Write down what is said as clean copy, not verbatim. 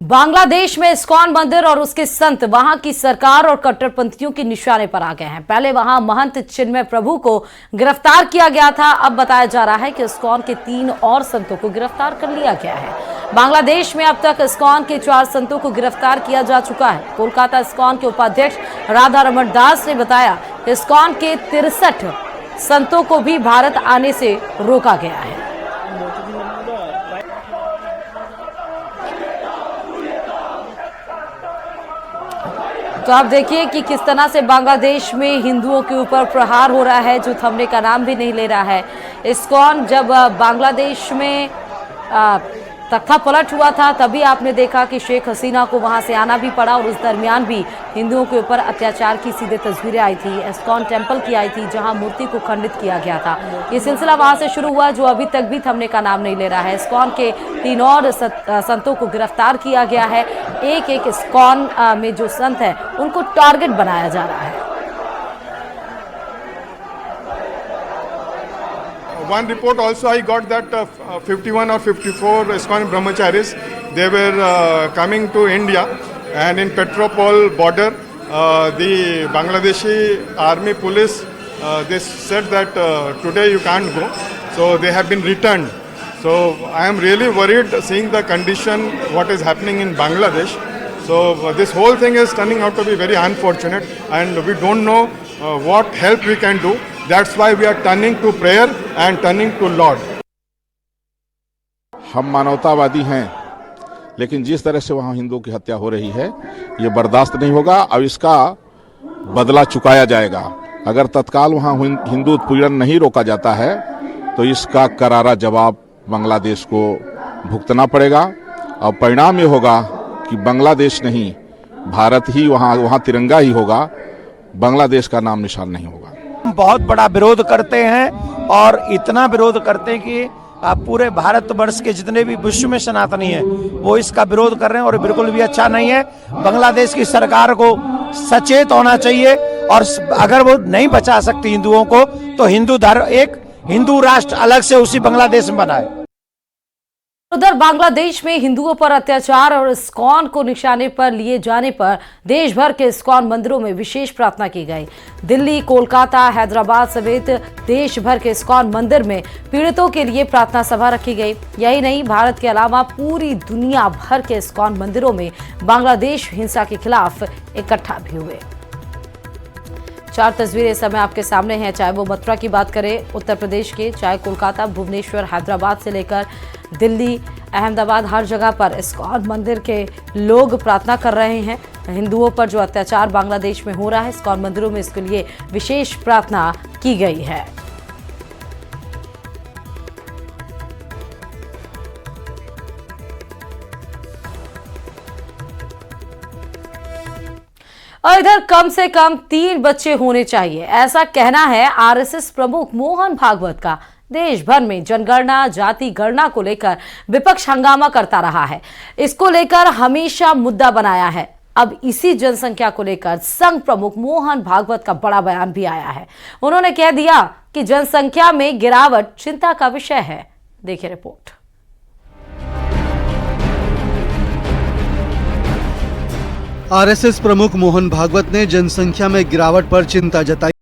बांग्लादेश में इस्कॉन मंदिर और उसके संत वहां की सरकार और कट्टरपंथियों के निशाने पर आ गए हैं। पहले वहां महंत चिन्मय प्रभु को गिरफ्तार किया गया था। अब बताया जा रहा है कि इस्कॉन के 3 और संतों को गिरफ्तार कर लिया गया है। बांग्लादेश में अब तक इस्कॉन के 4 संतों को गिरफ्तार किया जा चुका है। कोलकाता इस्कॉन के उपाध्यक्ष राधा रमण दास ने बताया कि इस्कॉन के 63 संतों को भी भारत आने से रोका गया है। तो आप देखिए कि किस तरह से बांग्लादेश में हिंदुओं के ऊपर प्रहार हो रहा है, जो थमने का नाम भी नहीं ले रहा है। इस्कॉन जब बांग्लादेश में तख्ता पलट हुआ था, तभी आपने देखा कि शेख हसीना को वहां से आना भी पड़ा और उस दरमियान भी हिंदुओं के ऊपर अत्याचार की सीधे तस्वीरें आई थी। इस्कॉन टेम्पल की आई थी, जहां मूर्ति को खंडित किया गया था। ये सिलसिला वहां से शुरू हुआ, जो अभी तक भी थमने का नाम नहीं ले रहा है। इस्कॉन के 3 और संतों को गिरफ्तार किया गया है। एक इस्कॉन में जो संत है उनको टारगेट बनाया जा रहा है। One report also I got that 51 or 54 ISKCON brahmacharis, they were coming to India, and in Petropol border the Bangladeshi army police they said that today you can't go, so they have been returned. So I am really worried seeing the condition what is happening in Bangladesh. So this whole thing is turning out to be very unfortunate, and we don't know what help we can do. That's why we are turning to prayer and turning to Lord. हम मानवतावादी हैं, लेकिन जिस तरह से वहाँ हिंदुओं की हत्या हो रही है ये बर्दाश्त नहीं होगा। अब इसका बदला चुकाया जाएगा। अगर तत्काल वहाँ हिंदू उत्पीड़न नहीं रोका जाता है तो इसका करारा जवाब बांग्लादेश को भुगतना पड़ेगा, और परिणाम ये होगा कि बांग्लादेश नहीं, भारत ही वहाँ तिरंगा ही होगा, बांग्लादेश का नाम निशान नहीं होगा। बहुत बड़ा विरोध करते हैं, और इतना विरोध करते हैं कि पूरे भारतवर्ष के जितने भी विश्व में सनातनी हैं वो इसका विरोध कर रहे हैं, और बिल्कुल भी अच्छा नहीं है। बांग्लादेश की सरकार को सचेत होना चाहिए, और अगर वो नहीं बचा सकती हिंदुओं को तो एक हिंदू राष्ट्र अलग से उसी बांग्लादेश में बनाए। उधर बांग्लादेश में हिंदुओं पर अत्याचार और इस्कॉन को निशाने पर लिए जाने पर देश भर के इस्कॉन मंदिरों में विशेष प्रार्थना की गई। दिल्ली, कोलकाता, हैदराबाद समेत देश भर के इस्कॉन मंदिर में पीड़ितों के लिए प्रार्थना सभा रखी गई। यही नहीं, भारत के अलावा पूरी दुनिया भर के इस्कॉन मंदिरों में बांग्लादेश हिंसा के खिलाफ इकट्ठा भी हुए। 4 तस्वीरें इस समय आपके सामने हैं, चाहे वो मथुरा की बात करें उत्तर प्रदेश के, चाहे कोलकाता, भुवनेश्वर, हैदराबाद से लेकर दिल्ली, अहमदाबाद, हर जगह पर इस्कॉन मंदिर के लोग प्रार्थना कर रहे हैं। हिंदुओं पर जो अत्याचार बांग्लादेश में हो रहा है, इस्कॉन मंदिरों में इसके लिए विशेष प्रार्थना की गई है। और इधर कम से कम 3 बच्चे होने चाहिए, ऐसा कहना है आरएसएस प्रमुख मोहन भागवत का। देश भर में जनगणना, जाति गणना को लेकर विपक्ष हंगामा करता रहा है, इसको लेकर हमेशा मुद्दा बनाया है। अब इसी जनसंख्या को लेकर संघ प्रमुख मोहन भागवत का बड़ा बयान भी आया है। उन्होंने कह दिया कि जनसंख्या में गिरावट चिंता का विषय है। देखिए रिपोर्ट। आरएसएस प्रमुख मोहन भागवत ने जनसंख्या में गिरावट पर चिंता जताई।